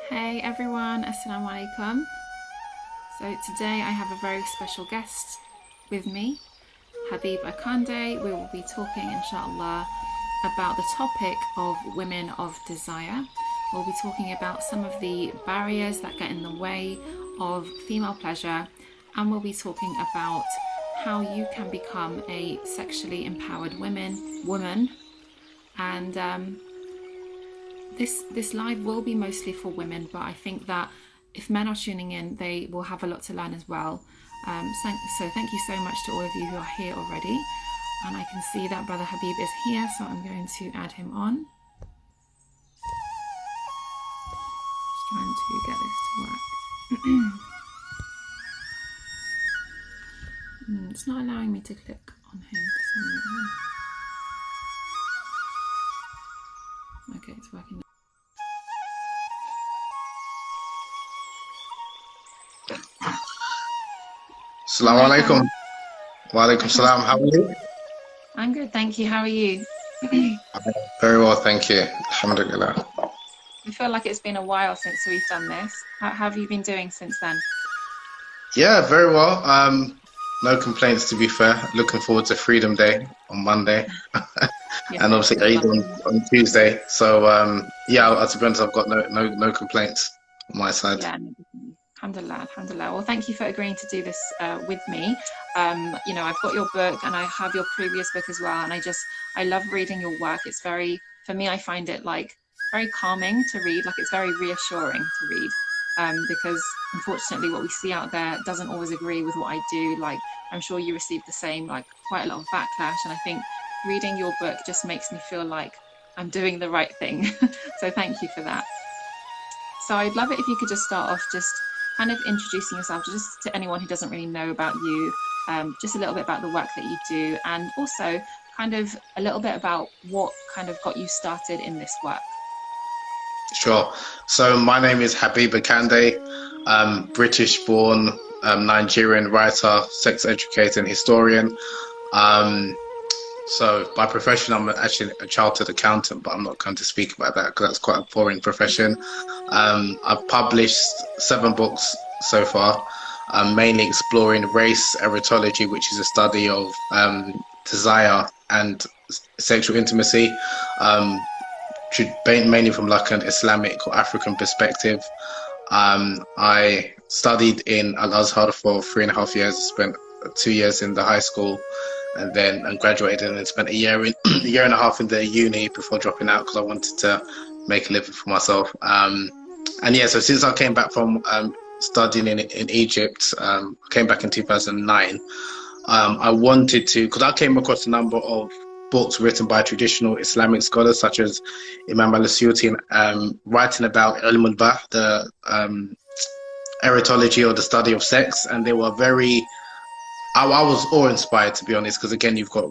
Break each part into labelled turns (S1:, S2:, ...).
S1: Hey everyone, Assalamu alaikum. So today I have a very special guest with me, Habib Akande. We will be talking, inshallah, about the topic of women of desire. We'll be talking about some of the barriers that get in the way of female pleasure, and we'll be talking about how you can become a sexually empowered woman. And this live will be mostly for women, but I think that if men are tuning in, they will have a lot to learn as well. So thank you so much to all of you who are here already. And I can see that Brother Habib is here, so I'm going to add him on. Just trying to get this to work. It's not allowing me to click on him for some reason. Okay, it's working.
S2: Assalamu alaikum. Wa alaikum salam. How are you?
S1: I'm good, thank you. How are you?
S2: Very well, thank you. Alhamdulillah.
S1: I feel like it's been a while since we've done this. How have you been doing since then?
S2: Yeah, very well. No complaints, to be fair. Looking forward to Freedom Day on Monday. And obviously Eid on Tuesday. So yeah, to be honest, I've got no complaints on my side.
S1: Yeah, alhamdulillah, alhamdulillah. Well, thank you for agreeing to do this with me. You know, I've got your book and I have your previous book as well, and I love reading your work. It's very, for me, I find it like very calming to read. Like it's very reassuring to read, because unfortunately what we see out there doesn't always agree with what I do. Like I'm sure you received the same, like quite a lot of backlash, and I think reading your book just makes me feel like I'm doing the right thing. So thank you for that. So I'd love it if you could just start off just kind of introducing yourself just to anyone who doesn't really know about you, just a little bit about the work that you do, and also kind of a little bit about what kind of got you started in this work.
S2: Sure. So my name is Habib Akande. British born, Nigerian writer, sex educator and historian. So by profession, I'm actually a chartered accountant, but I'm not going to speak about that because that's quite a boring profession. I've published 7 books so far, mainly exploring race erotology, which is a study of desire and sexual intimacy, mainly from like an Islamic or African perspective. I studied in Al-Azhar for 3.5 years, spent 2 years in the high school, and then graduated, and then spent a year and a half in the uni before dropping out because I wanted to make a living for myself. And yeah, so since I came back from studying in Egypt, I came back in 2009. I wanted to, because I came across a number of books written by traditional Islamic scholars such as Imam al-Suyuti, writing about ilm al-bah, the erotology or the study of sex, and they were very, I was awe-inspired, to be honest, because again, you've got,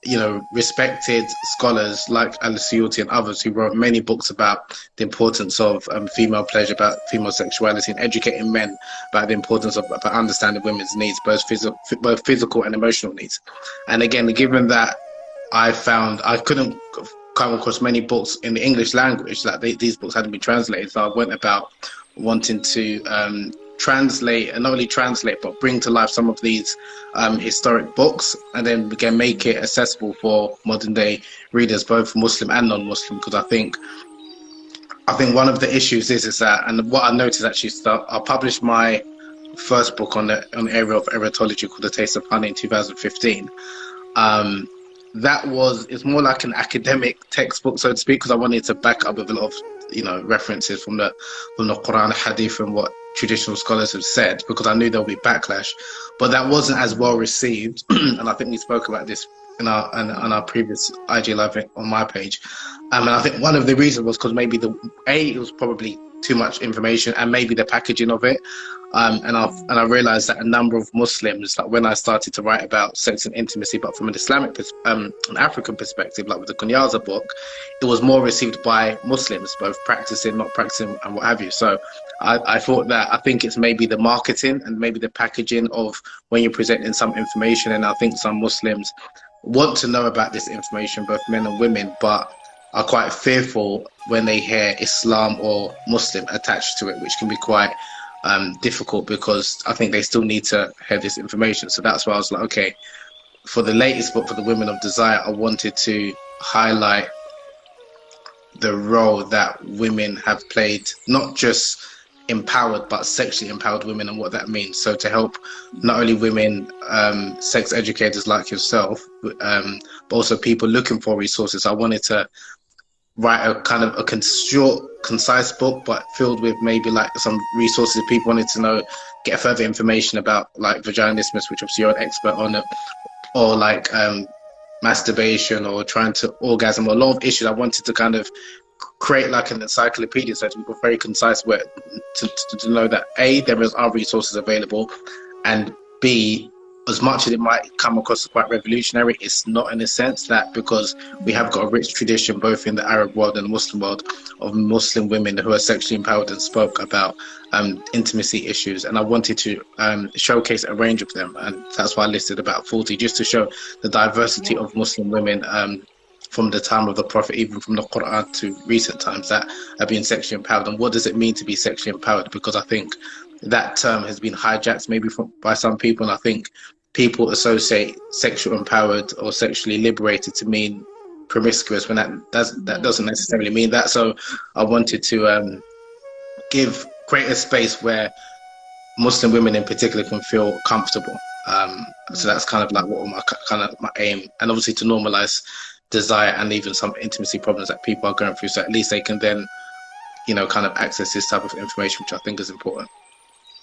S2: you know, respected scholars like al-Suyuti and others who wrote many books about the importance of female pleasure, about female sexuality, and educating men about the importance of about understanding women's needs, both physical and emotional needs. And again, given that I found I couldn't come across many books in the English language, that these books hadn't been translated, so I went about wanting to translate, and not only translate but bring to life some of these historic books, and then again make it accessible for modern day readers, both Muslim and non-Muslim, because I think one of the issues is that, and what I noticed actually is that I published my first book on the area of erotology called The Taste of Honey in 2015. It's more like an academic textbook, so to speak, because I wanted to back up with a lot of, you know, references from the Quran, Hadith, and what traditional scholars have said, because I knew there'll be backlash. But that wasn't as well received, and I think we spoke about this in our previous IG live on my page. And I think one of the reasons was because maybe it was probably too much information, and maybe the packaging of it. And I realized that a number of Muslims, like when I started to write about sex and intimacy, but from an Islamic, an African perspective, like with the Kunyaza book, it was more received by Muslims, both practicing, not practicing, and what have you. So I thought that, I think it's maybe the marketing and maybe the packaging of when you're presenting some information, and I think some Muslims want to know about this information, both men and women, but are quite fearful when they hear Islam or Muslim attached to it, which can be quite difficult, because I think they still need to hear this information. So that's why I was like, okay, for the latest book, for the Women of Desire, I wanted to highlight the role that women have played, not just empowered, but sexually empowered women, and what that means. So to help not only women, sex educators like yourself, but also people looking for resources, I wanted to write a kind of a short, concise book, but filled with maybe like some resources if people wanted to know, get further information about like vaginismus, which obviously you're an expert on it, or like masturbation, or trying to orgasm, or a lot of issues. I wanted to kind of create like an encyclopedia, so people very concise way to know that A, there are resources available, and B, as much as it might come across as quite revolutionary, it's not, in a sense that, because we have got a rich tradition both in the Arab world and the Muslim world of Muslim women who are sexually empowered and spoke about intimacy issues, and I wanted to showcase a range of them, and that's why I listed about 40, just to show the diversity of Muslim women from the time of the Prophet, even from the Quran to recent times, that are being sexually empowered. And what does it mean to be sexually empowered? Because I think that term has been hijacked maybe by some people, and I think people associate sexual empowered or sexually liberated to mean promiscuous, when that doesn't necessarily mean that. So I wanted to create a space where Muslim women in particular can feel comfortable. So that's kind of like what my aim, and obviously to normalize desire and even some intimacy problems that people are going through, so at least they can then, you know, kind of access this type of information, which I think is important.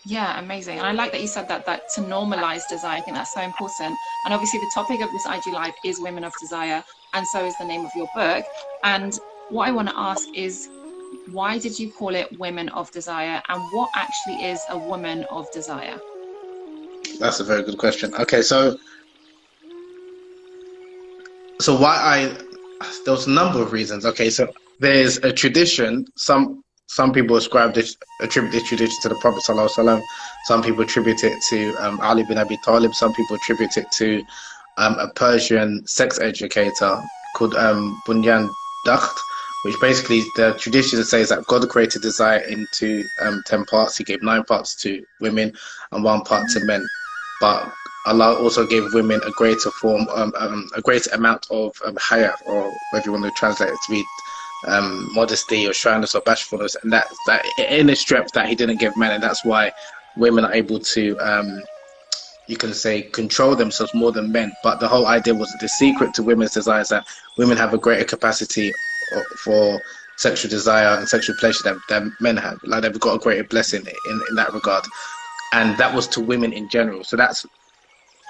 S1: Yeah, amazing. And I like that you said that to normalize desire. I think that's so important. And obviously the topic of this IG Live is Women of Desire, and so is the name of your book. And what I want to ask is, why did you call it Women of Desire, and what actually is a woman of desire?
S2: That's a very good question. Okay, so there was a number of reasons. Okay, so there's a tradition. Some people attribute this tradition to the Prophet Sallallahu Alaihi Wasallam. Some people attribute it to Ali bin Abi Talib. Some people attribute it to a Persian sex educator called Bunyan Dakht, which basically the tradition says that God created desire into 10 parts. He gave 9 parts to women and 1 part to men. But Allah also gave women a greater form, a greater amount of haya, or whatever you want to translate it to be, modesty or shyness or bashfulness, and that inner strength that He didn't give men, and that's why women are able to, you can say, control themselves more than men. But the whole idea was the secret to women's desires, that women have a greater capacity for sexual desire and sexual pleasure than men have. Like, they've got a greater blessing in that regard, and that was to women in general. So that's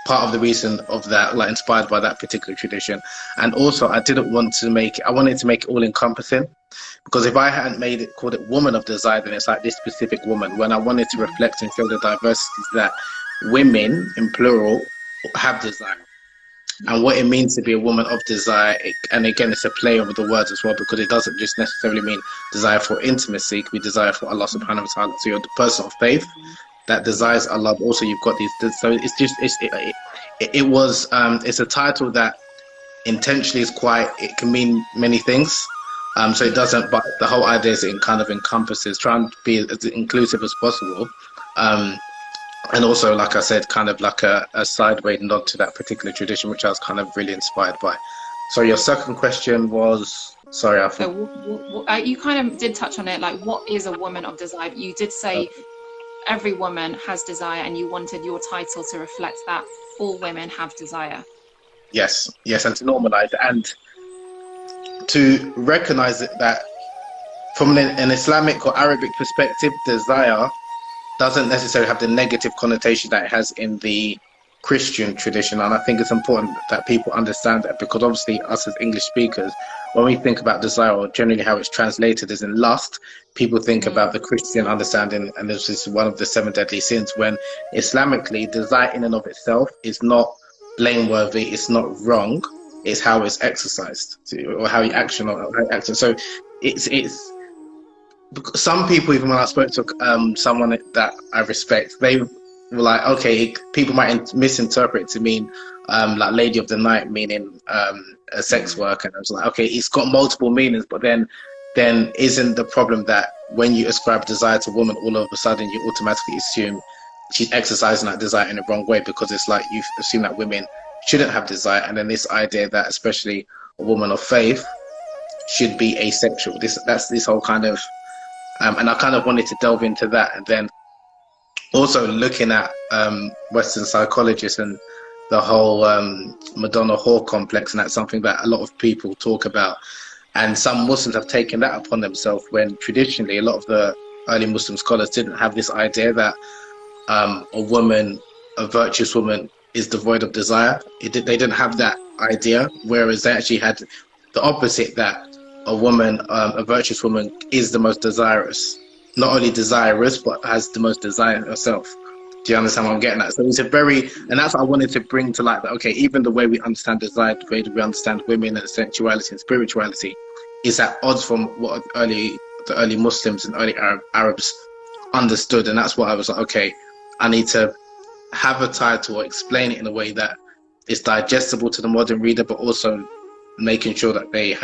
S2: part of the reason of that, like inspired by that particular tradition. And also I wanted to make it all encompassing, because if I hadn't called it Woman of Desire, then it's like this specific woman, when I wanted to reflect and show the diversities that women in plural have desire, and what it means to be a woman of desire. And again, it's a play over the words as well, because it doesn't just necessarily mean desire for intimacy. It could be desire for Allah subhanahu wa ta'ala. So you're the person of faith that desires Allah, but also you've got these. So it's a title that intentionally is it can mean many things. So it doesn't, but the whole idea is it kind of encompasses, trying to be as inclusive as possible. And also, like I said, kind of like a sideway nod to that particular tradition, which I was kind of really inspired by. So your second question was, sorry, I
S1: so you kind of did touch on it, like what is a woman of desire? You did say every woman has desire, and you wanted your title to reflect that all women have desire.
S2: Yes, and to normalize it, and to recognize it, that from an Islamic or Arabic perspective, desire doesn't necessarily have the negative connotation that it has in the Christian tradition. And I think it's important that people understand that, because obviously us as English speakers, when we think about desire, or generally how it's translated is in lust, people think about the Christian understanding, and this is one of the 7 deadly sins, when Islamically desire in and of itself is not blameworthy, it's not wrong, it's how it's exercised, or how you action on it. So it's some people, even when I spoke to someone that I respect, they were like, okay, people might misinterpret it to mean like Lady of the Night, meaning a sex worker. And I was like, okay, it's got multiple meanings, but then isn't the problem that when you ascribe desire to a woman, all of a sudden you automatically assume she's exercising that desire in the wrong way, because it's like you've assumed that women shouldn't have desire, and then this idea that especially a woman of faith should be asexual. That's this whole kind of, and I kind of wanted to delve into that, and then also looking at Western psychologists and the whole Madonna whore complex, and that's something that a lot of people talk about, and some Muslims have taken that upon themselves, when traditionally a lot of the early Muslim scholars didn't have this idea that a woman, a virtuous woman, is devoid of desire. They didn't have that idea, whereas they actually had the opposite, that a woman, a virtuous woman, is the most desirous. Not only desirous, but has the most desire herself. Do you understand what I'm getting at? So it's a very, and that's what I wanted to bring to light, that, okay, even the way we understand desire, the way we understand women and sexuality and spirituality is at odds from what the early Muslims and early Arabs understood. And that's what I was like, okay, I need to have a title or explain it in a way that is digestible to the modern reader, but also making sure that they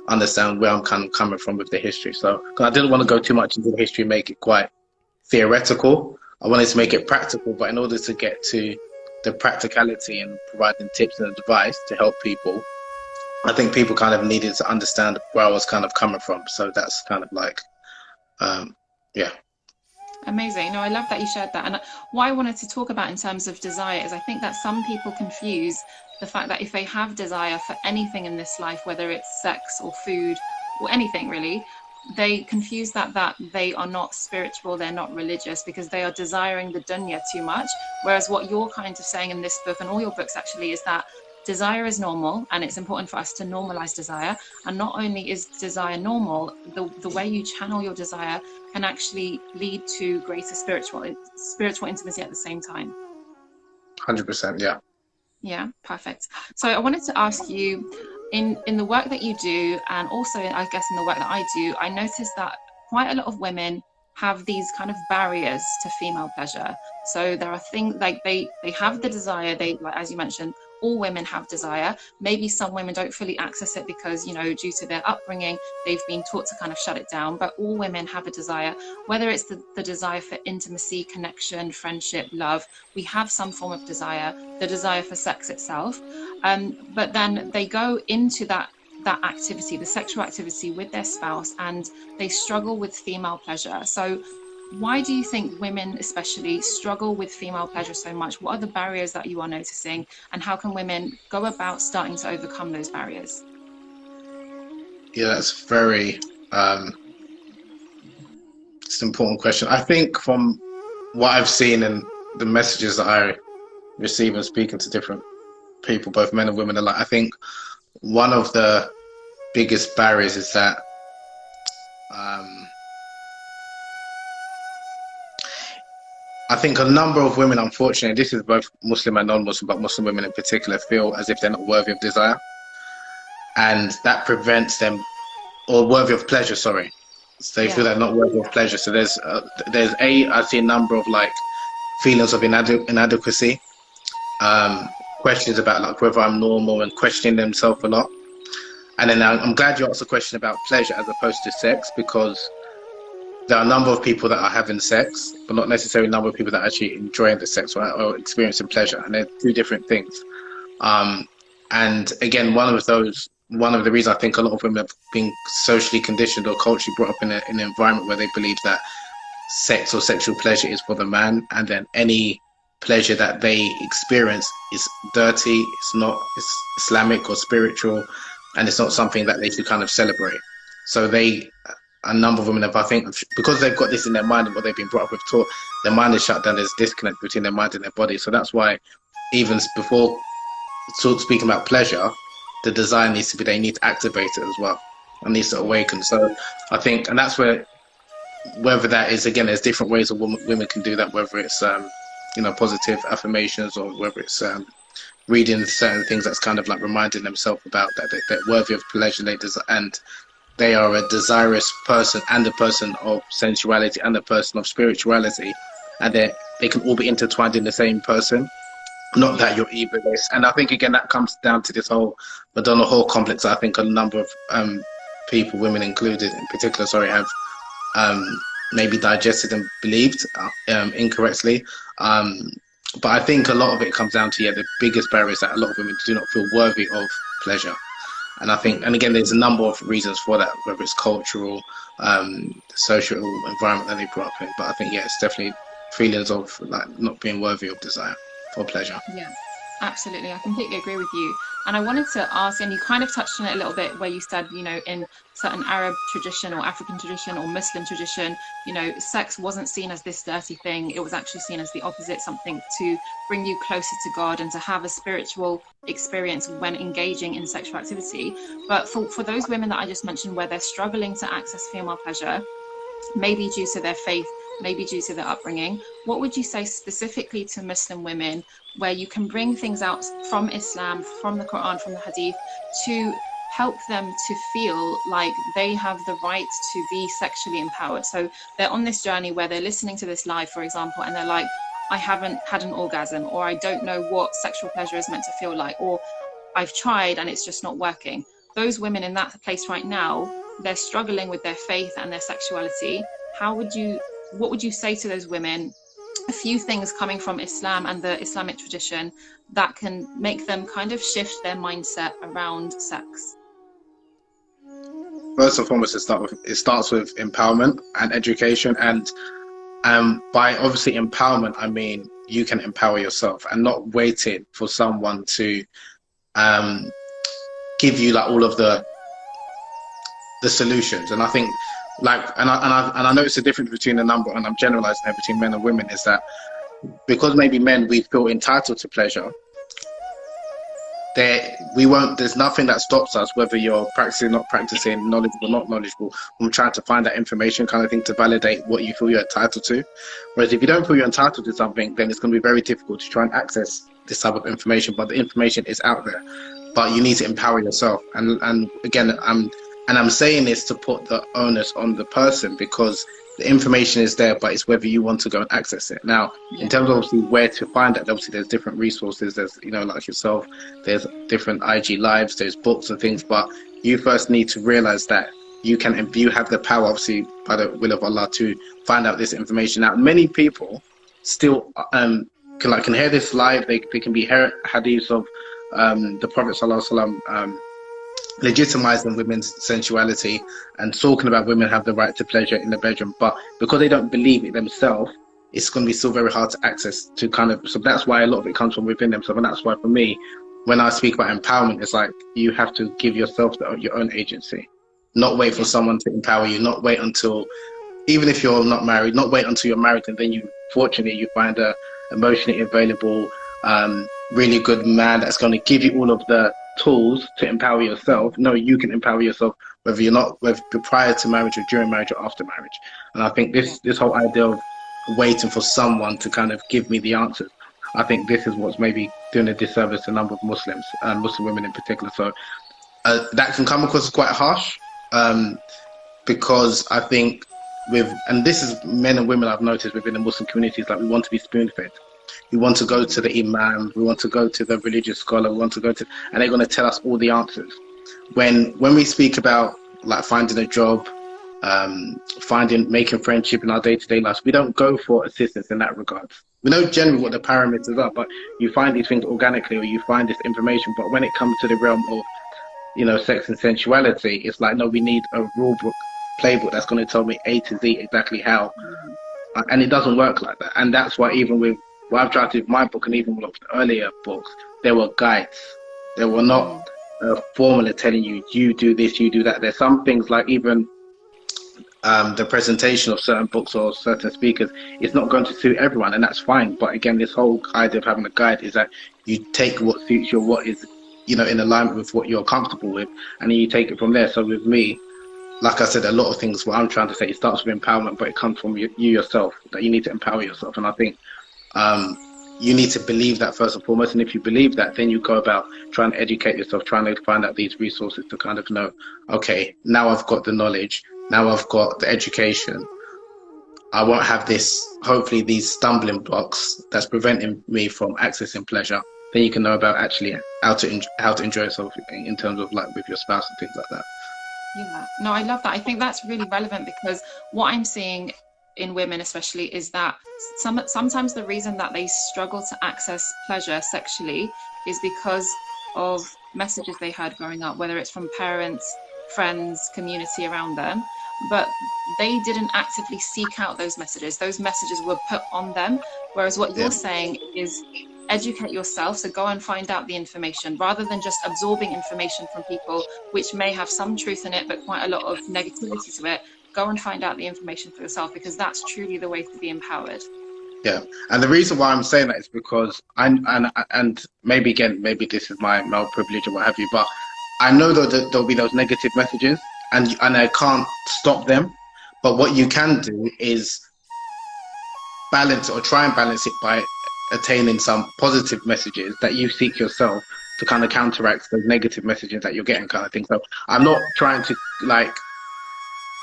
S2: understand where I'm kind of coming from with the history. So, 'cause I didn't want to go too much into the history, make it quite theoretical. I wanted to make it practical, but in order to get to the practicality and providing tips and advice to help people, I think people kind of needed to understand where I was kind of coming from. So that's kind of like, yeah.
S1: Amazing. No, I love that you shared that. And what I wanted to talk about in terms of desire is I think that some people confuse the fact that if they have desire for anything in this life, whether it's sex or food or anything really, they confuse that they are not spiritual, they're not religious, because they are desiring the dunya too much. Whereas what you're kind of saying in this book and all your books actually is that desire is normal, and it's important for us to normalize desire. And not only is desire normal, the way you channel your desire can actually lead to greater spiritual intimacy at the same time.
S2: 100%, yeah.
S1: Yeah, perfect. So I wanted to ask you, in the work that you do, and also I guess in the work that I do, I noticed that quite a lot of women have these kind of barriers to female pleasure. So there are things like they have the desire, like as you mentioned, all women have desire. Maybe some women don't fully access it because, you know, due to their upbringing, they've been taught to kind of shut it down, but all women have a desire, whether it's the desire for intimacy, connection, friendship, love. We have some form of desire, the desire for sex itself. But then they go into that activity, the sexual activity with their spouse, and they struggle with female pleasure. So why do you think women especially struggle with female pleasure so much? What are the barriers that you are noticing, and how can women go about starting to overcome those barriers?
S2: Yeah, that's very it's an important question. I think from what I've seen and the messages that I receive and speaking to different people, both men and women alike, I think one of the biggest barriers is that I think a number of women, unfortunately, this is both Muslim and non-Muslim, but Muslim women in particular, feel as if they're not worthy of desire, and that prevents them, or worthy of pleasure, sorry. So they feel they're not worthy of pleasure. So I see a number of like feelings of inadequacy, questions about like whether I'm normal, and questioning themselves a lot. And then I'm glad you asked a question about pleasure as opposed to sex, because there are a number of people that are having sex, but not necessarily a number of people that are actually enjoying the sex, right, or experiencing pleasure, and they're two different things. And again, one of the reasons I think a lot of women have been socially conditioned or culturally brought up in an environment where they believe that sex or sexual pleasure is for the man, and then any pleasure that they experience is dirty, it's Islamic or spiritual, and it's not something that they should kind of celebrate. So a number of women have, I think, because they've got this in their mind and what they've been brought up with, taught, their mind is shut down, there's disconnect between their mind and their body. So that's why even before speaking about pleasure, the desire needs to be, they need to activate it as well. It needs to awaken. So I think, and that's where, whether that is, again, there's different ways of women can do that, whether it's, positive affirmations, or whether it's reading certain things that's kind of like reminding themselves about that they're worthy of pleasure, and they are a desirous person, and a person of sensuality, and a person of spirituality, and they can all be intertwined in the same person. not
S1: Yeah.
S2: that you're egoless. And I think again that comes down to this whole Madonna Hall complex. I think a number of people, women included in particular, sorry, have um, maybe digested and believed incorrectly. Um, but I think a lot of it comes down to, yeah, the biggest barrier is that a lot of women do not feel worthy of pleasure. And I think, and again, there's a number of reasons for that, whether it's cultural, social environment that they grew up in. But I think, yeah, it's definitely feelings of like not being worthy of desire or pleasure.
S1: Yeah, absolutely. I completely agree with you. And I wanted to ask, and you kind of touched on it a little bit, where you said, you know, in certain Arab tradition or African tradition or Muslim tradition, you know, sex wasn't seen as this dirty thing. It was actually seen as the opposite, something to bring you closer to God and to have a spiritual experience when engaging in sexual activity. But for those women that I just mentioned, where they're struggling to access female pleasure, maybe due to their faith, maybe due to their upbringing, what would you say specifically to Muslim women where you can bring things out from Islam, from the Quran, from the Hadith, to help them to feel like they have the right to be sexually empowered? So they're on this journey where they're listening to this live, for example, and they're like, I haven't had an orgasm, or I don't know what sexual pleasure is meant to feel like, or I've tried and it's just not working. Those women in that place right now, they're struggling with their faith and their sexuality. What would you say to those women? A few things coming from Islam and the Islamic tradition that can make them kind of shift their mindset around sex.
S2: First and foremost, it starts with empowerment and education. And by obviously empowerment, I mean you can empower yourself and not waiting for someone to give you like all of the solutions. And I think like, and I know it's a difference between a number, and I'm generalizing here, between men and women, is that because maybe men, we feel entitled to pleasure, there's nothing that stops us, whether you're practicing, not practicing, knowledgeable, not knowledgeable, from trying to find that information kind of thing to validate what you feel you're entitled to. Whereas if you don't feel you're entitled to something, then it's going to be very difficult to try and access this type of information. But the information is out there, but you need to empower yourself. And again, I'm saying this to put the onus on the person, because the information is there, but it's whether you want to go and access it. Now, in terms of obviously where to find that, obviously there's different resources. There's, you know, like yourself, there's different IG lives, there's books and things, but you first need to realize that you have the power, obviously, by the will of Allah, to find out this information. Now, many people still can hear this live. They can be hear hadiths of the Prophet Sallallahu Alaihi Wasallam legitimizing women's sensuality and talking about women have the right to pleasure in the bedroom, but because they don't believe it themselves, it's going to be still very hard to access to kind of. So that's why a lot of it comes from within themselves. And that's why for me, when I speak about empowerment, it's like you have to give yourself your own agency, not wait for someone to empower you, not wait until, even if you're not married, not wait until you're married and then you find a emotionally available, really good man that's going to give you all of the tools to empower yourself. No, you can empower yourself whether prior to marriage or during marriage or after marriage. And I think this whole idea of waiting for someone to kind of give me the answers, I think this is what's maybe doing a disservice to a number of Muslims and Muslim women in particular. So that can come across as quite harsh, because I think and this is men and women I've noticed within the Muslim communities, like we want to be spoon-fed. We want to go to the imam, we want to go to the religious scholar, we want to go to, and they're going to tell us all the answers. When we speak about like finding a job, making friendship in our day-to-day lives, we don't go for assistance in that regard. We know generally what the parameters are, but you find these things organically, or you find this information. But when it comes to the realm of, you know, sex and sensuality, it's like, no, we need a rule book, playbook that's going to tell me A to Z exactly how, and it doesn't work like that. And that's why even with what I've tried to do with my book, and even with the earlier books, there were guides. There were not a formula telling you, you do this, you do that. There's some things like even the presentation of certain books or certain speakers, it's not going to suit everyone, and that's fine. But again, this whole idea of having a guide is that you take what suits you, what is, you know, in alignment with what you're comfortable with, and then you take it from there. So with me, like I said, a lot of things, what I'm trying to say, it starts with empowerment, but it comes from you yourself, that you need to empower yourself. And I think you need to believe that first and foremost. And if you believe that, then you go about trying to educate yourself, trying to find out these resources to kind of know, okay, now I've got the knowledge, now I've got the education, I won't have hopefully these stumbling blocks that's preventing me from accessing pleasure. Then you can know about actually how to enjoy yourself in terms of like with your spouse and things like that.
S1: Yeah, no, I love that. I think that's really relevant because what I'm seeing in women especially is that sometimes the reason that they struggle to access pleasure sexually is because of messages they heard growing up, whether it's from parents, friends, community around them, but they didn't actively seek out those messages. Those messages were put on them, whereas what you're saying is educate yourself. So go and find out the information rather than just absorbing information from people which may have some truth in it but quite a lot of negativity to it. Go and find out the information for yourself, because that's truly the way to be empowered.
S2: Yeah, and the reason why I'm saying that is because and maybe again, maybe this is my male privilege or what have you, but I know that there'll be those negative messages, and I can't stop them. But what you can do is balance or try and balance it by attaining some positive messages that you seek yourself to kind of counteract those negative messages that you're getting, kind of thing. So I'm not trying to like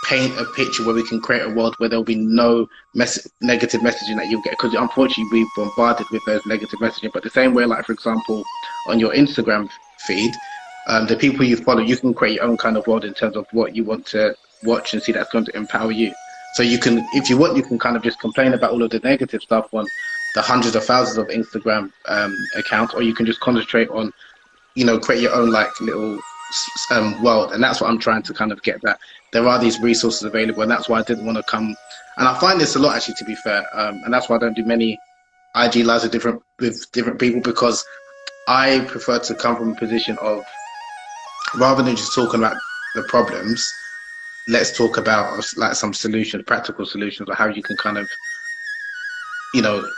S2: paint a picture where we can create a world where there'll be no negative messaging that you'll get, because unfortunately we're bombarded with those negative messaging. But the same way, like for example, on your Instagram feed, the people you follow, you can create your own kind of world in terms of what you want to watch and see that's going to empower you. So you can, if you want, you can kind of just complain about all of the negative stuff on the hundreds of thousands of Instagram accounts, or you can just concentrate on, you know, create your own like little world. And that's what I'm trying to kind of get, that there are these resources available, and that's why I didn't want to come. And I find this a lot, actually, to be fair, and that's why I don't do many IG lives with different people, because I prefer to come from a position of, rather than just talking about the problems, let's talk about like some solutions, practical solutions, or how you can kind of, you know,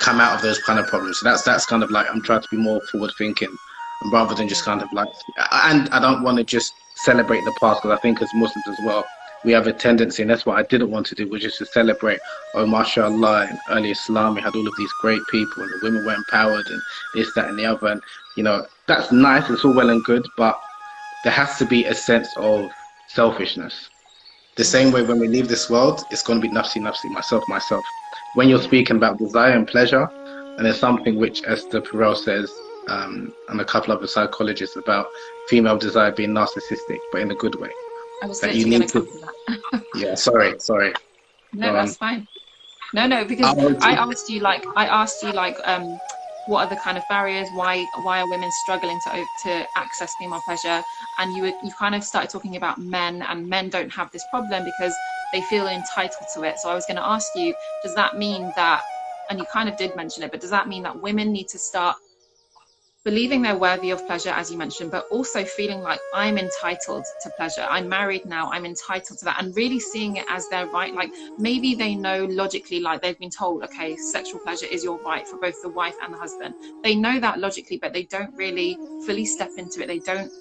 S2: come out of those kind of problems. So that's kind of like, I'm trying to be more forward thinking, rather than just kind of like, and I don't want to just celebrate the past, because I think as Muslims as well, we have a tendency, and that's what I didn't want to do, was just to celebrate, oh mashallah, in early Islam we had all of these great people and the women were empowered and this, that and the other, and you know, that's nice, it's all well and good, but there has to be a sense of selfishness. The same way when we leave this world, it's going to be nafsi, nafsi, myself. When you're speaking about desire and pleasure, and there's something which Esther Perel says, and a couple of other psychologists, about female desire being narcissistic, but in a good way.
S1: I was literally going to come to that.
S2: Yeah, sorry.
S1: No, that's fine. No, because I asked you like, what are the kind of barriers? Why are women struggling to access female pleasure? And you kind of started talking about men, and men don't have this problem because they feel entitled to it. So I was going to ask you, does that mean that, and you kind of did mention it, but does that mean that women need to start believing they're worthy of pleasure, as you mentioned, but also feeling like, I'm entitled to pleasure, I'm married now, I'm entitled to that, and really seeing it as their right? Like maybe they know logically, like they've been told, okay, sexual pleasure is your right for both the wife and the husband. They know that logically, but they don't really fully step into it. They don't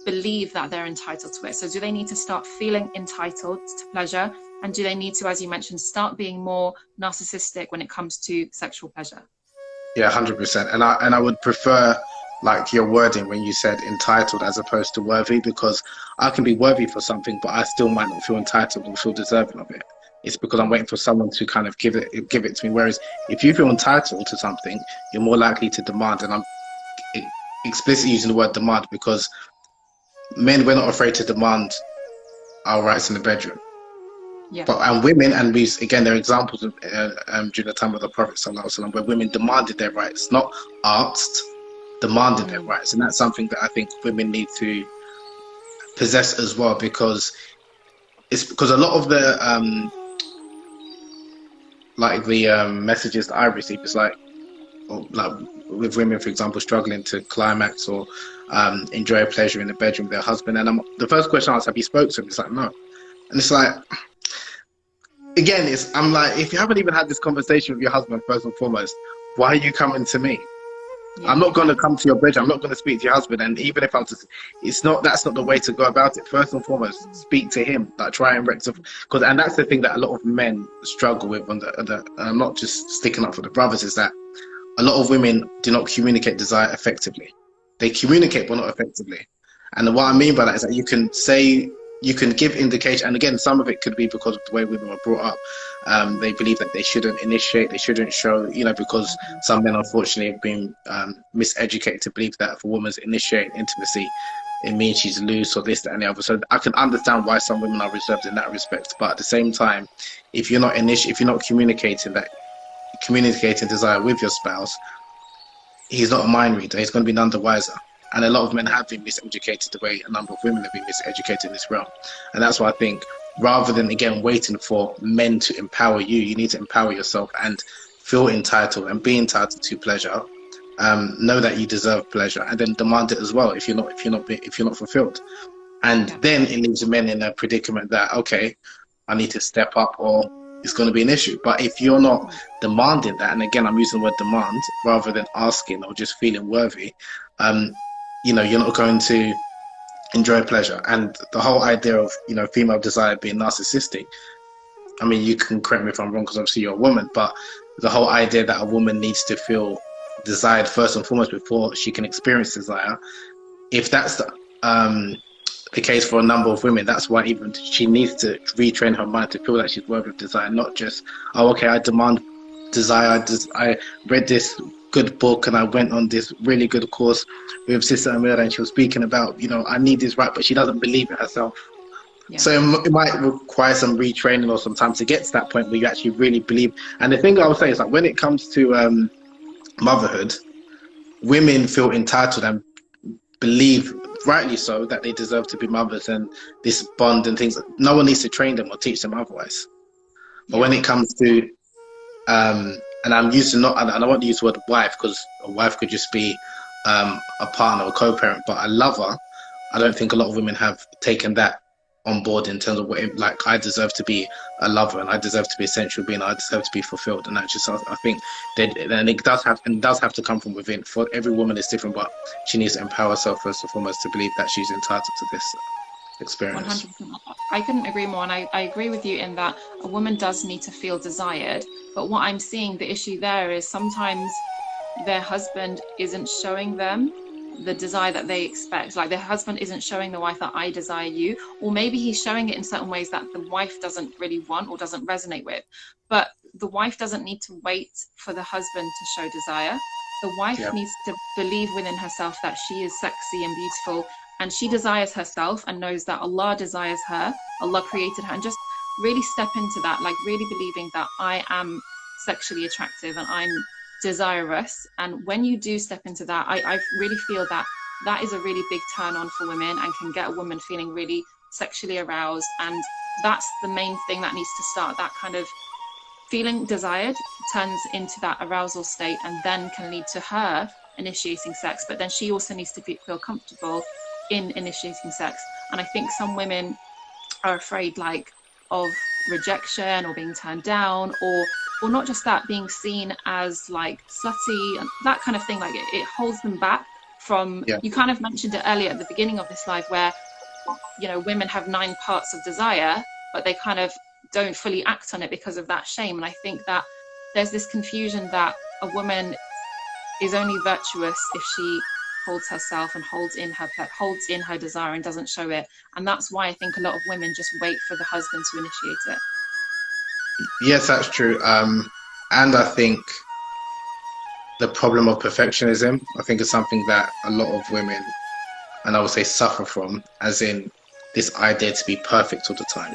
S1: believe that they're entitled to it. So do they need to start feeling entitled to pleasure? And do they need to, as you mentioned, start being more narcissistic when it comes to sexual pleasure?
S2: Yeah, 100%. And I would prefer like your wording when you said entitled as opposed to worthy, because I can be worthy for something, but I still might not feel entitled or feel deserving of it. It's because I'm waiting for someone to kind of give it to me. Whereas if you feel entitled to something, you're more likely to demand. And I'm explicitly using the word demand because men, we're not afraid to demand our rights in the bedroom.
S1: Yeah.
S2: And women, and we again, there are examples of during the time of the Prophet ﷺ, where women demanded their rights, not asked, demanded their rights, and that's something that I think women need to possess as well, because a lot of the messages that I receive is like with women, for example, struggling to climax or enjoy a pleasure in the bedroom with their husband, and the first question I ask, have you spoke to him? It's like, no. And it's like, again, I'm like, if you haven't even had this conversation with your husband, first and foremost, why are you coming to me? Yeah. I'm not going to come to your bedroom. I'm not going to speak to your husband. And even if that's not the way to go about it. First and foremost, speak to him. Like, try and rectify. And that's the thing that a lot of men struggle with. And I'm not just sticking up for the brothers, is that a lot of women do not communicate desire effectively. They communicate, but not effectively. And what I mean by that is that you can say you can give indication, and again, some of it could be because of the way women were brought up. They believe that they shouldn't initiate, they shouldn't show, because some men unfortunately have been miseducated to believe that if a woman's initiating intimacy, it means she's loose or this, that, and the other. So I can understand why some women are reserved in that respect. But at the same time, if you're not communicating desire with your spouse, he's not a mind reader. He's going to be none the wiser. And a lot of men have been miseducated the way a number of women have been miseducated in this realm. And that's why I think, rather than, again, waiting for men to empower you, you need to empower yourself and feel entitled and be entitled to pleasure. Know that you deserve pleasure, and then demand it as well if you're not fulfilled. And then it leaves men in a predicament that, okay, I need to step up or it's going to be an issue. But if you're not demanding that, and again, I'm using the word demand rather than asking or just feeling worthy, you're not going to enjoy pleasure. And the whole idea of, female desire being narcissistic, I mean, you can correct me if I'm wrong because obviously you're a woman, but the whole idea that a woman needs to feel desired first and foremost before she can experience desire, if that's the case for a number of women, that's why even she needs to retrain her mind to feel that she's worthy of desire, not just, oh, okay, I demand desire. I read this good book and I went on this really good course with Sister Amira and she was speaking about, I need this right, but she doesn't believe it herself. Yeah. So it might require some retraining or some time to get to that point where you actually really believe. And the thing I would say is, like, when it comes to motherhood, women feel entitled and believe, rightly so, that they deserve to be mothers and this bond and things. No one needs to train them or teach them otherwise. But when it comes to and I'm used to not, and I won't use the word wife because a wife could just be a partner or co-parent, but a lover, I don't think a lot of women have taken that on board in terms of what like, I deserve to be a lover and I deserve to be a sensual being, I deserve to be fulfilled. And that's just, I think that, and it does have to come from within. For every woman is different, but she needs to empower herself first and foremost to believe that she's entitled to this experience.
S1: 100%. I couldn't agree more, and I agree with you in that a woman does need to feel desired, but what I'm seeing, the issue there is sometimes their husband isn't showing them the desire that they expect. Like, their husband isn't showing the wife that I desire you, or maybe he's showing it in certain ways that the wife doesn't really want or doesn't resonate with. But the wife doesn't need to wait for the husband to show desire. The wife needs to believe within herself that she is sexy and beautiful, and she desires herself and knows that Allah desires her, Allah created her, and just really step into that, like really believing that I am sexually attractive and I'm desirous. And when you do step into that, I really feel that that is a really big turn on for women and can get a woman feeling really sexually aroused. And that's the main thing that needs to start. That kind of feeling desired turns into that arousal state and then can lead to her initiating sex. But then she also needs to feel comfortable in initiating sex. And I think some women are afraid, like, of rejection or being turned down, or not just that, being seen as like slutty and that kind of thing. Like it holds them back from, you kind of mentioned it earlier at the beginning of this live, where, you know, women have 9 parts of desire, but they kind of don't fully act on it because of that shame. And I think that there's this confusion that a woman is only virtuous if she holds herself and holds in her desire and doesn't show it. And that's why I think a lot of women just wait for the husband to initiate it.
S2: Yes, that's true. And I think the problem of perfectionism, I think, is something that a lot of women, and I would say, suffer from, as in this idea to be perfect all the time.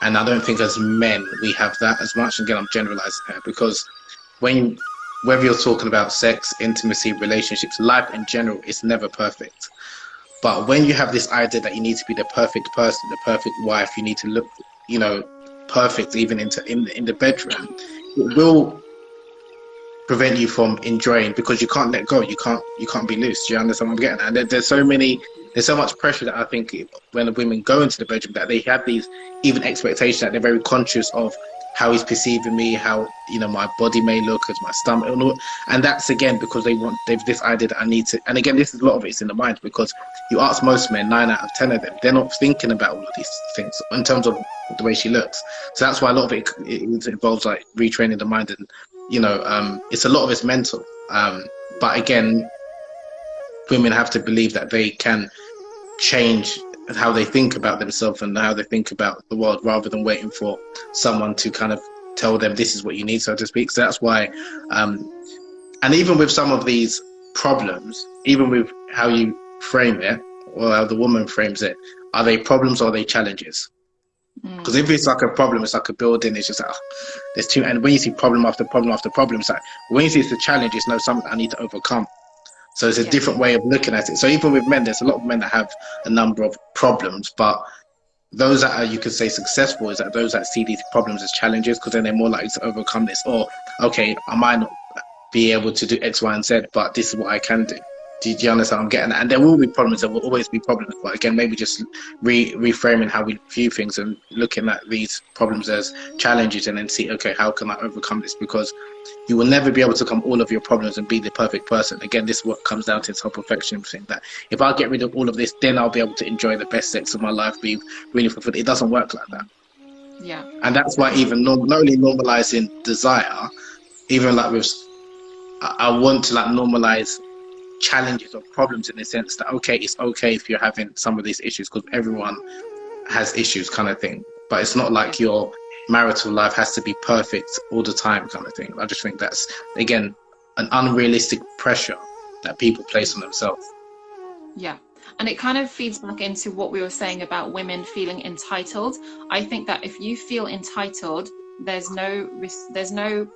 S2: And I don't think as men we have that as much. Again, I'm generalizing here, because whether you're talking about sex, intimacy, relationships, life in general, it's never perfect. But when you have this idea that you need to be the perfect person, the perfect wife, you need to look, you know, perfect even in the bedroom, it will prevent you from enjoying, because you can't let go, you can't be loose. Do you understand what I'm getting at? And there's so much pressure that I think when the women go into the bedroom, that they have these even expectations, that they're very conscious of how he's perceiving me, how, you know, my body may look, as my stomach, and that's again because they've this idea that I need to. And again, this is a lot of it's in the mind, because you ask most men, 9 out of 10 of them, they're not thinking about all of these things in terms of the way she looks. So that's why a lot of it involves like retraining the mind, and, you know, it's a lot of it's mental. But again, women have to believe that they can change how they think about themselves and how they think about the world, rather than waiting for someone to kind of tell them this is what you need, so to speak. So that's why, and even with some of these problems, even with how you frame it or how the woman frames it, are they problems or are they challenges? Because if it's like a problem, it's like a building, it's just like, oh, there's two. And when you see problem after problem after problem, it's like, when you see it's a challenge, it's no something I need to overcome. So it's a different way of looking at it. So even with men, there's a lot of men that have a number of problems, but those that are, you could say, successful is that those that see these problems as challenges, because then they're more likely to overcome this. Or, okay, I might not be able to do X, Y, and Z, but this is what I can do. Do you understand what I'm getting at? And there will be problems, there will always be problems. But again, maybe just reframing how we view things and looking at these problems as challenges, and then see, okay, how can I overcome this? Because you will never be able to overcome all of your problems and be the perfect person. Again, this is what comes down to this whole perfectionism thing, that if I get rid of all of this, then I'll be able to enjoy the best sex of my life, be really fulfilled. It doesn't work like that.
S1: Yeah.
S2: And that's why even not only normalizing desire, even like with, I want to like normalize challenges or problems, in the sense that, okay, it's okay if you're having some of these issues, because everyone has issues, kind of thing. But it's not like your marital life has to be perfect all the time, kind of thing. I just think that's, again, an unrealistic pressure that people place on themselves.
S1: Yeah. And it kind of feeds back into what we were saying about women feeling entitled. I think that if you feel entitled, there's no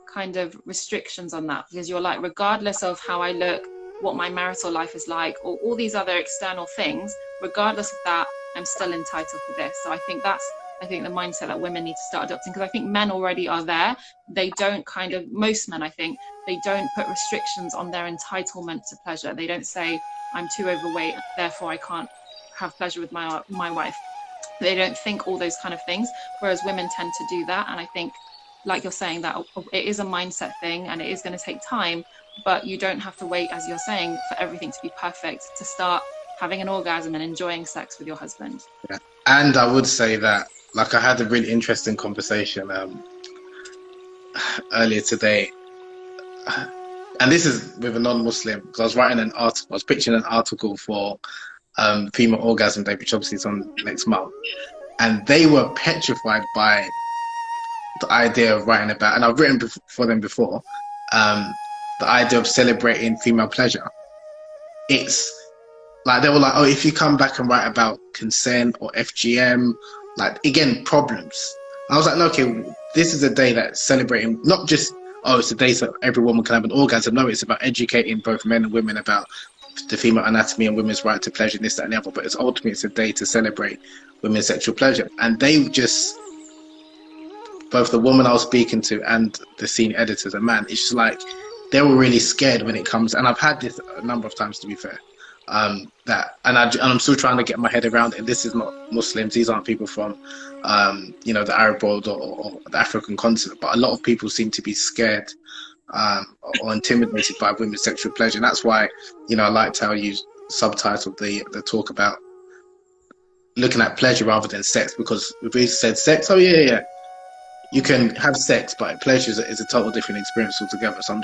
S1: kind of restrictions on that, because you're like, regardless of how I look, what my marital life is like, or all these other external things, regardless of that, I'm still entitled to this. So I think that's the mindset that women need to start adopting, because I think men already are there. They don't most men, I think, they don't put restrictions on their entitlement to pleasure. They don't say, I'm too overweight, therefore I can't have pleasure with my wife. They don't think all those kind of things, whereas women tend to do that. And I think, like you're saying, that it is a mindset thing, and it is going to take time, but you don't have to wait, as you're saying, for everything to be perfect to start having an orgasm and enjoying sex with your husband.
S2: Yeah. And I would say that, like, I had a really interesting conversation earlier today, and this is with a non-Muslim, because I was writing an article, I was pitching an article for Female Orgasm Day, which obviously is on next month, and they were petrified by the idea of writing about, and I've written for them before, the idea of celebrating female pleasure. It's like, they were like, oh, if you come back and write about consent or FGM, like, again, problems. I was like, no, okay, this is a day that's celebrating, not just, oh, it's a day so every woman can have an orgasm. No, it's about educating both men and women about the female anatomy and women's right to pleasure, this, that, and the other. But it's ultimately, it's a day to celebrate women's sexual pleasure. And they just, both the woman I was speaking to and the senior editors, a man, it's just like, they were really scared when it comes, and I've had this a number of times, to be fair, and I'm still trying to get my head around it. This is not Muslims, these aren't people from the Arab world or the African continent, but a lot of people seem to be scared or intimidated by women's sexual pleasure. And that's why, I liked how you subtitled the talk about looking at pleasure rather than sex, because if we said sex, oh yeah, you can have sex, but pleasure is a total different experience altogether. So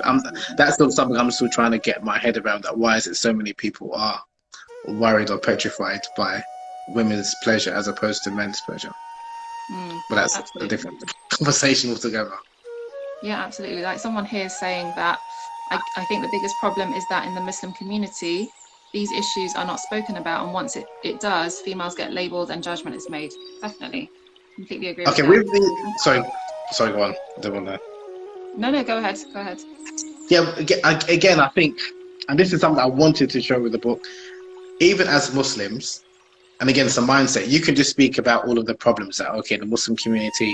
S2: that's still something I'm still trying to get my head around, that why is it so many people are worried or petrified by women's pleasure as opposed to men's pleasure. But that's absolutely a different conversation altogether.
S1: Yeah, absolutely. Like someone here is saying that I think the biggest problem is that in the Muslim community, these issues are not spoken about, and once it does, females get labelled and judgment is made. Definitely. Completely agree with that.
S2: Okay, sorry, go on. I don't want to...
S1: No, go ahead.
S2: Yeah, again, I think, and this is something I wanted to show with the book, even as Muslims, and again, it's a mindset, you can just speak about all of the problems that, okay, the Muslim community,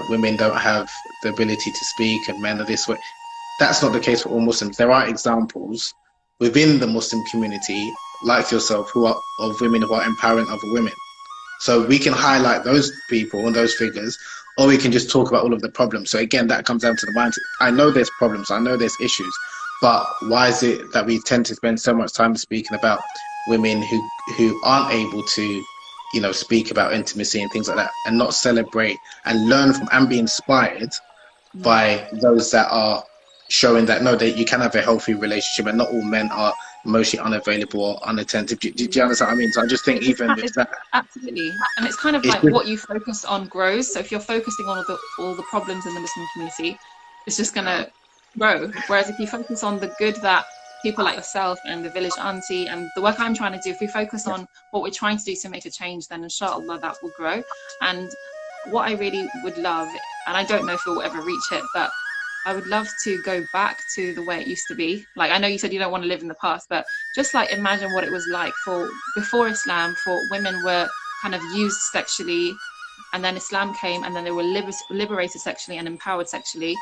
S2: women don't have the ability to speak and men are this way. That's not the case for all Muslims. There are examples within the Muslim community, like yourself, of women who are empowering other women. So we can highlight those people and those figures, or we can just talk about all of the problems. So again, that comes down to the mindset. I know there's problems, I know there's issues, but why is it that we tend to spend so much time speaking about women who aren't able to, speak about intimacy and things like that, and not celebrate and learn from and be inspired by those that are showing that, no, that you can have a healthy relationship and not all men are emotionally unavailable or unattentive. Do you understand what I mean? So I just think even with that,
S1: absolutely, and it's kind of like what you focus on grows. So if you're focusing on all the problems in the Muslim community, it's just gonna grow. Whereas if you focus on the good that people like yourself and the village auntie and the work I'm trying to do, if we focus on what we're trying to do to make a change, then inshallah that will grow. And what I really would love, and I don't know if we'll ever reach it, but I would love to go back to the way it used to be. Like, I know you said you don't want to live in the past, but just like imagine what it was like for before Islam, for women were kind of used sexually, and then Islam came and then they were liberated sexually and empowered sexually.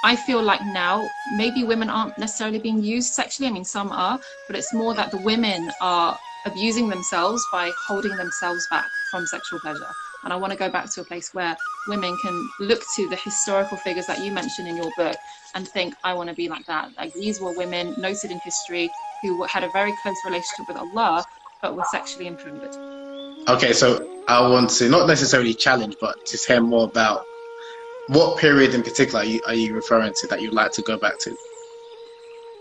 S1: I feel like now maybe women aren't necessarily being used sexually. I mean, some are, but it's more that the women are abusing themselves by holding themselves back from sexual pleasure. And I want to go back to a place where women can look to the historical figures that you mentioned in your book and think, I want to be like that. Like, these were women noted in history who had a very close relationship with Allah, but were sexually empowered.
S2: Okay, so I want to not necessarily challenge, but just hear more about what period in particular are you referring to that you'd like to go back to?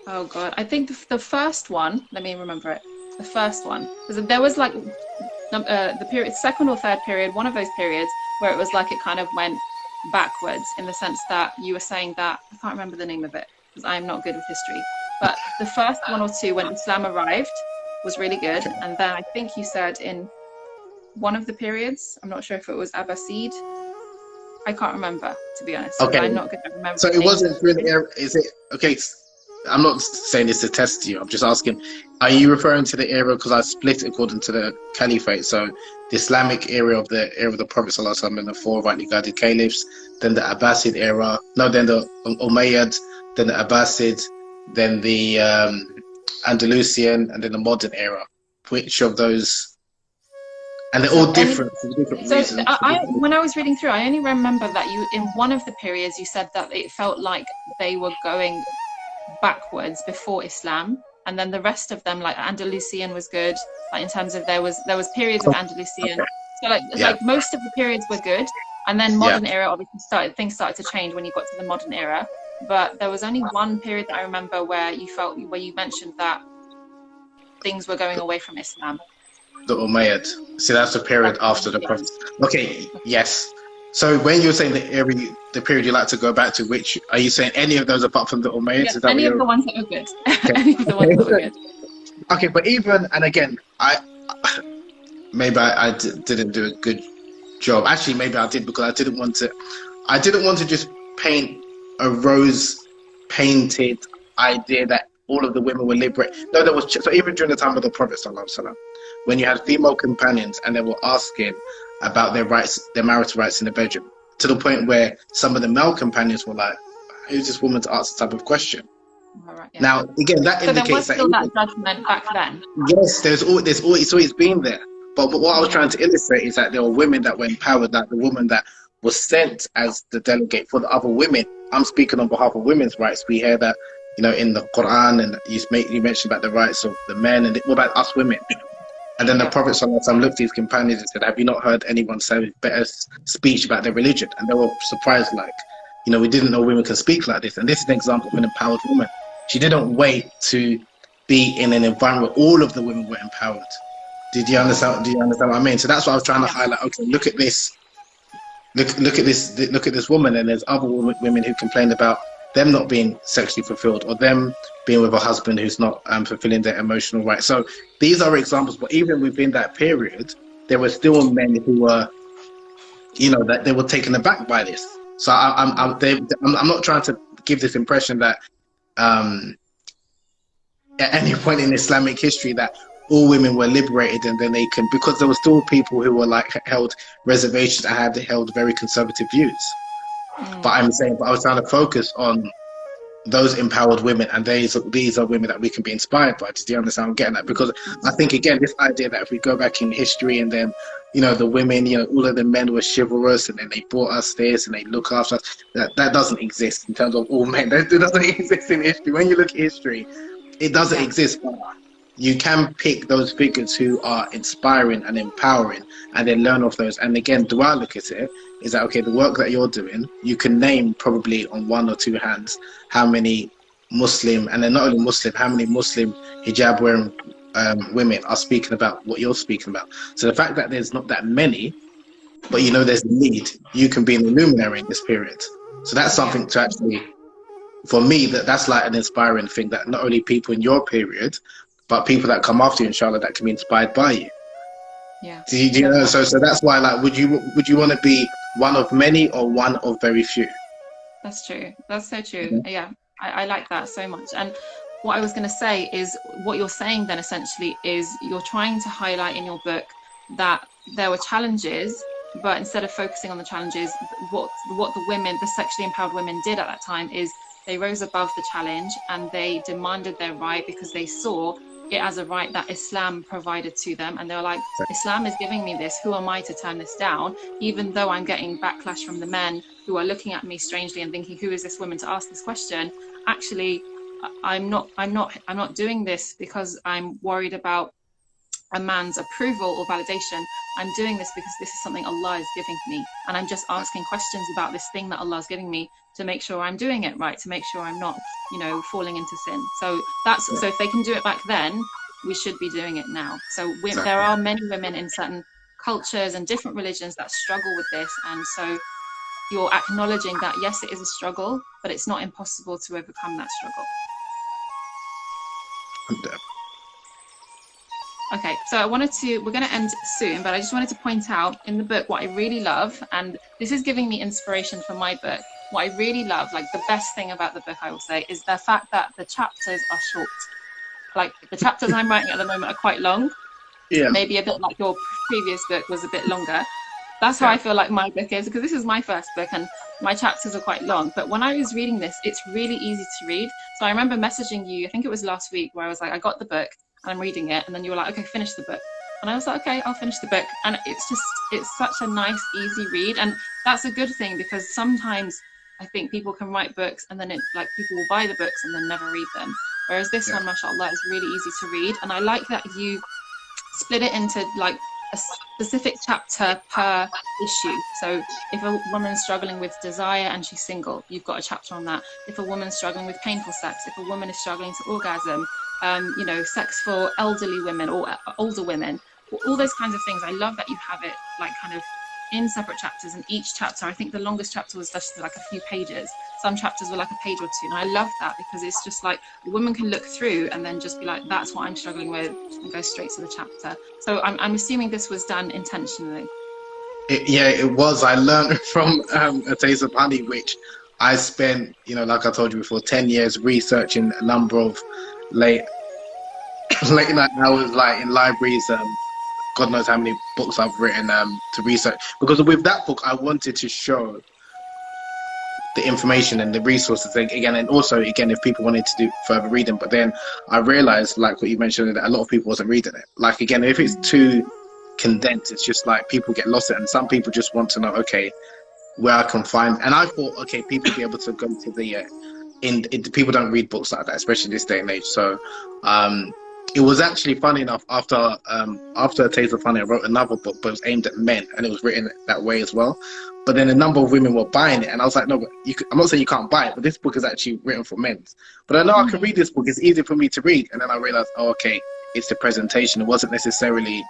S1: Oh God, I think the first one, let me remember it. The first one, because there was like the period, second or third period, one of those periods where it was like it kind of went backwards in the sense that you were saying that, I can't remember the name of it because I'm not good with history, but the first one or two when Islam arrived was really good. And then I think you said in one of the periods, I'm not sure if it was Abbasid, I can't remember, to be honest.
S2: Okay.
S1: I'm not good at remembering.
S2: So it wasn't really, is it, okay, I'm not saying this to test you, I'm just asking, are you referring to the era, because I split it according to the caliphate, so the Islamic era of the Prophet ﷺ and the four rightly guided caliphs, then the Abbasid era, no, then the Umayyad, then the Abbasid, then the Andalusian, and then the modern era. Which of those? And they're all different for different reasons.
S1: When I was reading through, I only remember that you, in one of the periods, you said that it felt like they were going backwards before Islam, and then the rest of them, like Andalusian was good, like in terms of there was periods of Andalusian. So like most of the periods were good, and then modern era obviously things started to change when you got to the modern era. But there was only one period that I remember where you mentioned that things were going away from Islam.
S2: The Umayyad. See, that's the period after the Prophet. Okay, yes. So when you're saying the period you like to go back to, which are you saying any of those apart from the Umayyads?
S1: Yeah, any of the ones that were good. Okay. Any of the ones that were good.
S2: Okay, but even, and again, maybe I didn't do a good job. Actually, maybe I did, because I didn't want to just paint a rose-painted idea that all of the women were liberated. No, there was, so even during the time of the Prophet ﷺ, when you had female companions and they were asking about their rights, their marital rights in the bedroom, to the point where some of the male companions were like, who's this woman to ask this type of question?
S1: Right, yeah.
S2: Now, again, that indicates
S1: there was still that judgment back then.
S2: Yes, there's always been there. But what I was trying to illustrate is that there were women that were empowered, like the woman that was sent as the delegate for the other women. I'm speaking on behalf of women's rights. We hear that, in the Quran, and you mentioned about the rights of the men, and what about us women? And then the Prophet ﷺ looked at his companions and said, have you not heard anyone say better speech about their religion? And they were surprised, like, we didn't know women can speak like this. And this is an example of an empowered woman. She didn't wait to be in an environment where all of the women were empowered. Did you understand? Do you understand what I mean? So that's what I was trying to highlight. Okay, look at this. Look at this woman, and there's other women who complain about them not being sexually fulfilled, or them being with a husband who's not fulfilling their emotional rights. So these are examples, but even within that period, there were still men who were, that they were taken aback by this. So I'm not trying to give this impression that at any point in Islamic history that all women were liberated and then they can, because there were still people who were like held reservations and had held very conservative views. But I was trying to focus on those empowered women, and these are women that we can be inspired by. Do you understand what I'm getting at? Because I think, again, this idea that if we go back in history and then, the women, all of the men were chivalrous and then they brought us this and they look after us, that doesn't exist in terms of all men. That doesn't exist in history. When you look at history, it doesn't exist. You can pick those figures who are inspiring and empowering and then learn off those. And again, the way I look at it is that, okay, the work that you're doing, you can name probably on one or two hands how many Muslim, and then not only Muslim, how many Muslim hijab wearing women are speaking about what you're speaking about. So the fact that there's not that many, but you know there's a need, you can be an luminary in this period. So that's something to actually, for me, that's like an inspiring thing, that not only people in your period, but people that come after you, inshallah, that can be inspired by you.
S1: Yeah.
S2: Do you know? So that's why, like, would you want to be one of many or one of very few?
S1: That's true. That's so true.
S2: Mm-hmm.
S1: Yeah, I like that so much. And what I was going to say is, what you're saying then essentially is you're trying to highlight in your book that there were challenges, but instead of focusing on the challenges, what the women, the sexually empowered women, did at that time is they rose above the challenge and they demanded their right, because they saw it as a right that Islam provided to them, and they were like, Islam is giving me this, who am I to turn this down? Even though I'm getting backlash from the men who are looking at me strangely and thinking, who is this woman to ask this question? Actually, I'm not doing this because I'm worried about a man's approval or validation. I'm doing this because this is something Allah is giving me, and I'm just asking questions about this thing that Allah is giving me to make sure I'm doing it right, to make sure I'm not, you know, falling into sin. So so if they can do it back then, we should be doing it now. So there are many women in certain cultures and different religions that struggle with this, and so you're acknowledging that yes, it is a struggle, but it's not impossible to overcome that struggle. Okay, so we're going to end soon, but I just wanted to point out in the book what I really love, and this is giving me inspiration for my book. What I really love, like the best thing about the book, I will say, is the fact that the chapters are short. Like the chapters I'm writing at the moment are quite long. Yeah. Maybe a bit like your previous book was a bit longer. That's how I feel like my book is, because this is my first book and my chapters are quite long. But when I was reading this, it's really easy to read. So I remember messaging you, I think it was last week, where I was like, I got the book and I'm reading it. And then you were like, okay, finish the book. And I was like, okay, I'll finish the book. And it's such a nice, easy read. And that's a good thing, because sometimes I think people can write books and then people will buy the books and then never read them. Whereas this one, mashallah, is really easy to read. And I like that you split it into like a specific chapter per issue. So if a woman's struggling with desire and she's single, you've got a chapter on that. If a woman's struggling with painful sex, if a woman is struggling to orgasm, you know, sex for elderly women or older women, all those kinds of things. I love that you have it like kind of in separate chapters, and each chapter, I think the longest chapter was just like a few pages. Some chapters were like a page or two, and I love that, because it's just like a woman can look through and then just be like, that's what I'm struggling with, and go straight to the chapter. So I'm assuming this was done intentionally.
S2: It was. I learned from A Taste of Honey, which I spent, you know, like I told you before, 10 years researching a number of late night hours, like in libraries. God knows how many books I've written to research, because with that book I wanted to show the information and the resources again, and also again if people wanted to do further reading. But then I realized, like what you mentioned, that a lot of people wasn't reading it. Like again, if it's too condensed, it's just like people get lost in it, and some people just want to know, okay, where I can find. And I thought, okay, people be able to go to the people don't read books like that, especially this day and age. So it was actually funny enough, after A Taste of Honey, I wrote another book, but it was aimed at men, and it was written that way as well. But then a number of women were buying it, and I was like, no, but I'm not saying you can't buy it, but this book is actually written for men. But I know I can read this book, it's easy for me to read. And then I realized, oh, okay, it's the presentation. It wasn't necessarily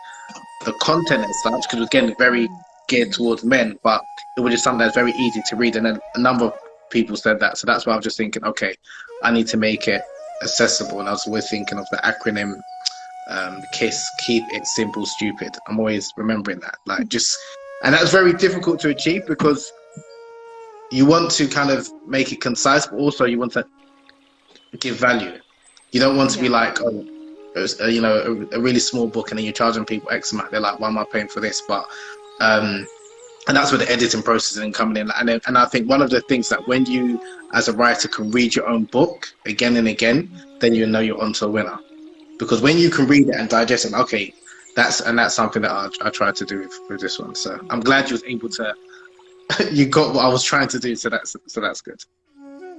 S2: the content as such, because again, very geared towards men, but it was just something that's very easy to read. And then a number of people said that, so that's why I was just thinking, okay, I need to make it accessible. And I was always thinking of the acronym KISS, keep it simple stupid. I'm always remembering that, like, just, and that's very difficult to achieve, because you want to kind of make it concise, but also you want to give value. You don't want to be like, oh, it's you know, a really small book and then you're charging people X amount. They're like, why am I paying for this? But and that's where the editing process is coming in. And I think one of the things that when you, as a writer, can read your own book again and again, then you know you're onto a winner. Because when you can read it and digest it, okay, that's something that I tried to do with this one. So I'm glad you was able to, you got what I was trying to do. So that's good.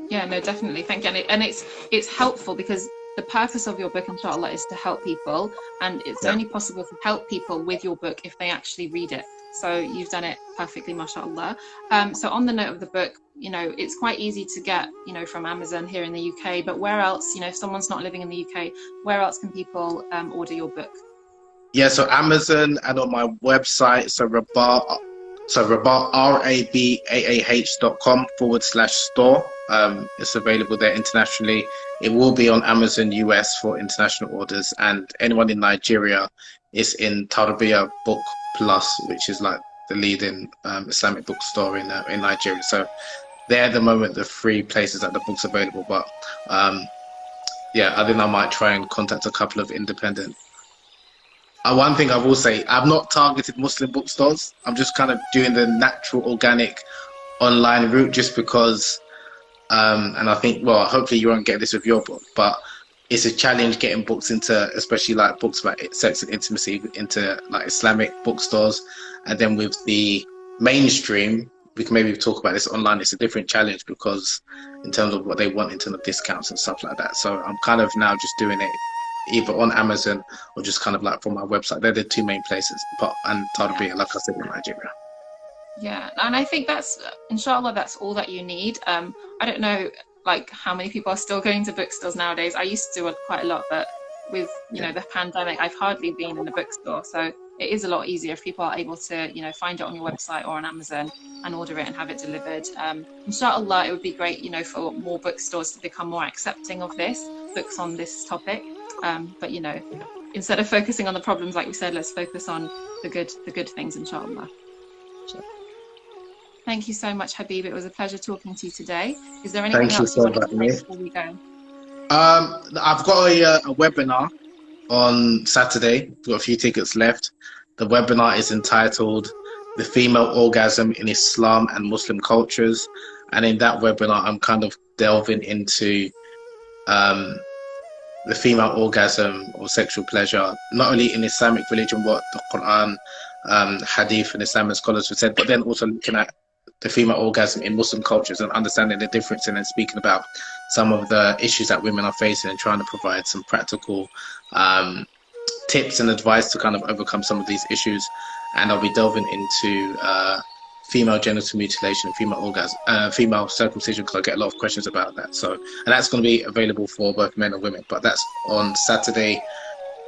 S1: Yeah, no, definitely. Thank you. And it's helpful, because the purpose of your book, inshallah, is to help people, and it's only possible to help people with your book if they actually read it. So you've done it perfectly, mashallah. So on the note of the book, you know, it's quite easy to get, you know, from Amazon here in the UK, but where else, you know, if someone's not living in the UK, where else can people order your book?
S2: Yeah, so Amazon and on my website, so Rabat, rabaah.com/store. It's available there internationally. It will be on Amazon US for international orders, and anyone in Nigeria is in Tarbiyah Book Plus, which is like the leading Islamic bookstore in Nigeria. So they're at the moment the three places that the book's available. But yeah, I think I might try and contact a couple of independent. One thing I will say, I've not targeted Muslim bookstores. I'm just kind of doing the natural, organic online route just because, and I think, well, hopefully you won't get this with your book, but it's a challenge getting books into, especially like books about sex and intimacy, into like Islamic bookstores. And then with the mainstream, we can maybe talk about this online. It's a different challenge because in terms of what they want in terms of discounts and stuff like that. So I'm kind of now just doing it either on Amazon or just kind of like from my website. They're the two main places, and Tarbiyah, like I said, in Nigeria.
S1: Yeah, and I think that's, inshallah, that's all that you need. I don't know, like, how many people are still going to bookstores nowadays. I used to do it quite a lot, but with, you know, the pandemic, I've hardly been in a bookstore. So it is a lot easier if people are able to, you know, find it on your website or on Amazon and order it and have it delivered. Inshallah, it would be great, you know, for more bookstores to become more accepting of books on this topic. But, you know, instead of focusing on the problems, like we said, let's focus on the good things, inshallah.
S2: Sure.
S1: Thank you so much, Habib. It was a pleasure talking to you today. Is there anything else you wanted to say before we go?
S2: I've got a webinar on Saturday. Got a few tickets left. The webinar is entitled "The Female Orgasm in Islam and Muslim Cultures," and in that webinar, I'm kind of delving into the female orgasm or sexual pleasure, not only in Islamic religion, what the Quran, Hadith, and Islamic scholars have said, but then also looking at the female orgasm in Muslim cultures and understanding the difference, and then speaking about some of the issues that women are facing and trying to provide some practical tips and advice to kind of overcome some of these issues. And I'll be delving into female genital mutilation, female orgasm, female circumcision, because I get a lot of questions about that. So, and that's going to be available for both men and women, but that's on Saturday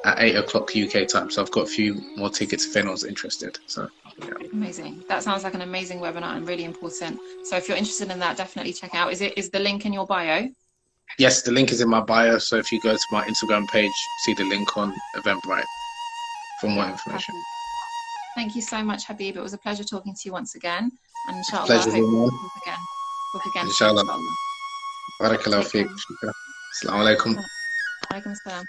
S2: at 8 o'clock UK time. So I've got a few more tickets if anyone's interested. So yeah.
S1: Amazing. That sounds like an amazing webinar and really important. So if you're interested in that, definitely check out. Is the link in your bio?
S2: Yes, the link is in my bio. So if you go to my Instagram page, see the link on Eventbrite for more information.
S1: Thank you so much, Habib. It was a pleasure talking to you once again. And inshallah,
S2: Pleasure,
S1: I hope we'll talk again.
S2: Inshallah. Barakallahu feek. Assalamu alaikum.
S1: Alaikum assalam.